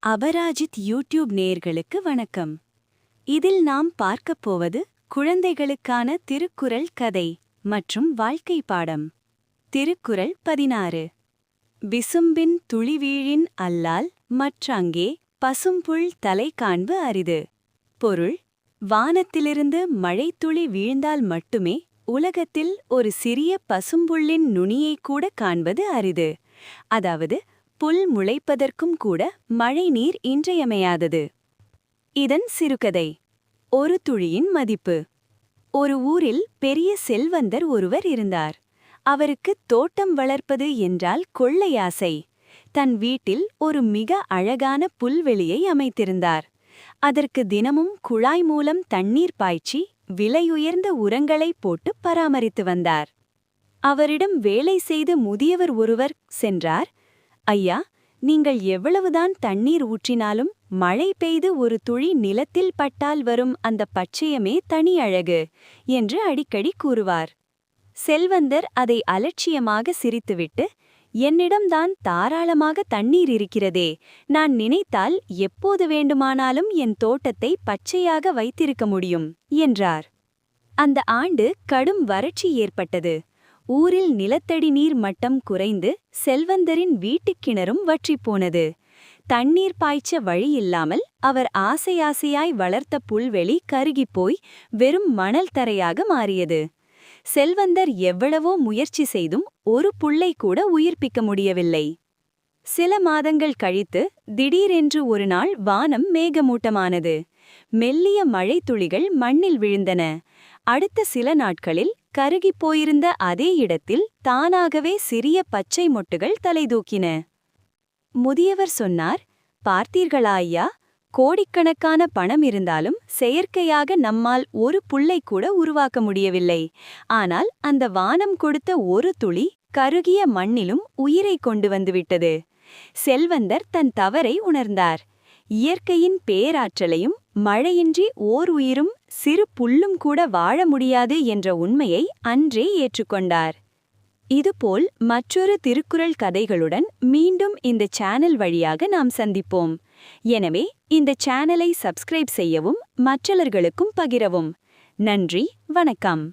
Aparajith YouTube நேயர்களுக்கு வணக்கம். இதில் நாம் பார்க்கப் போவது குழந்தைகளுக்கான திருக்குறள் கதை மற்றும் வாழ்க்கை பாடம். திருக்குறள் 16. விசும்பின் துளிவீழின் அல்லால் மற்றங்கே பசும்புல் தலை காண்பு அரிது. பொருள்: வானத்திலிருந்து மழைத்துளி வீழ்ந்தால் மட்டுமே உலகத்தில் ஒரு சிறிய பசும்புல்லின் நுனியை கூட காண்பது அரிது. அதாவது, புல் முளைப்பதற்கும் கூட மழை நீர் இன்றியமையாதது. இதன் சிறுகதை. ஒரு துளியின் மதிப்பு. ஒரு ஊரில் பெரிய செல்வந்தர் ஒருவர் இருந்தார். அவருக்கு தோட்டம் வளர்ப்பது என்றால் கொள்ளையாசை. தன் வீட்டில் ஒரு மிக அழகான புல்வெளியை அமைத்திருந்தார். அதற்கு தினமும் குழாய் மூலம் தண்ணீர் பாய்ச்சி விலையுயர்ந்த உரங்களை போட்டு பராமரித்து வந்தார். அவரிடம் வேலை செய்து முதியவர் ஒருவர் சென்றார். ஐயா, நீங்கள் எவ்வளவுதான் தண்ணீர் ஊற்றினாலும் மழை பெய்து ஒரு துளி நிலத்தில் பட்டால் வரும் அந்த பச்சையமே தனி அழகு என்று அடிக்கடி கூறுவார். செல்வந்தர் அதை அலட்சியமாக சிரித்துவிட்டு, என்னிடம்தான் தாராளமாக தண்ணீர் இருக்கிறதே, நான் நினைத்தால் எப்போது வேண்டுமானாலும் என் தோட்டத்தை பச்சையாக வைத்திருக்க முடியும் என்றார். அந்த ஆண்டு கடும் வறட்சி ஏற்பட்டது. ஊரில் நிலத்தடி நீர் மட்டம் குறைந்து செல்வந்தரின் வீட்டுக் கிணறும் வற்றிப்போனது. தண்ணீர் பாய்ச்ச வழியில்லாமல் அவர் ஆசையாசையாய் வளர்த்த புல்வெளி கருகிப்போய் வெறும் மணல் தரையாக மாறியது. செல்வந்தர் எவ்வளவோ முயற்சி செய்தும் ஒரு புல்லை கூட உயிர்ப்பிக்க முடியவில்லை. சில மாதங்கள் கழித்து திடீரென்று ஒரு நாள் வானம் மேகமூட்டமானது. மெல்லிய மழைத்துளிகள் மண்ணில் விழுந்தன. அடுத்த சில நாட்களில் கருகிப்போயிருந்த அதே இடத்தில் தானாகவே சிறிய பச்சை மொட்டுகள் தலைதூக்கின. முதியவர் சொன்னார், பார்த்தீர்களா ஐயா, கோடிக்கணக்கான பணம் இருந்தாலும் செயற்கையாக நம்மால் ஒரு புல்லை கூட உருவாக்க முடியவில்லை. ஆனால் அந்த வானம் கொடுத்த ஒரு துளி கருகிய மண்ணிலும் உயிரை கொண்டு வந்துவிட்டது. செல்வந்தர் தன் தவறை உணர்ந்தார். இயற்கையின் பேராற்றலையும் மழையின்றி ஓர் உயிரும் சிறு புல்லும் கூட வாழ முடியாது என்ற உண்மையை அன்றே ஏற்றுக்கொண்டார். இதுபோல் மற்றொரு திருக்குறள் கதைகளுடன் மீண்டும் இந்த சேனல் வழியாக நாம் சந்திப்போம். எனவே இந்த சேனலை சப்ஸ்கிரைப் செய்யவும் மற்றவர்களுக்கும் பகிரவும். நன்றி, வணக்கம்.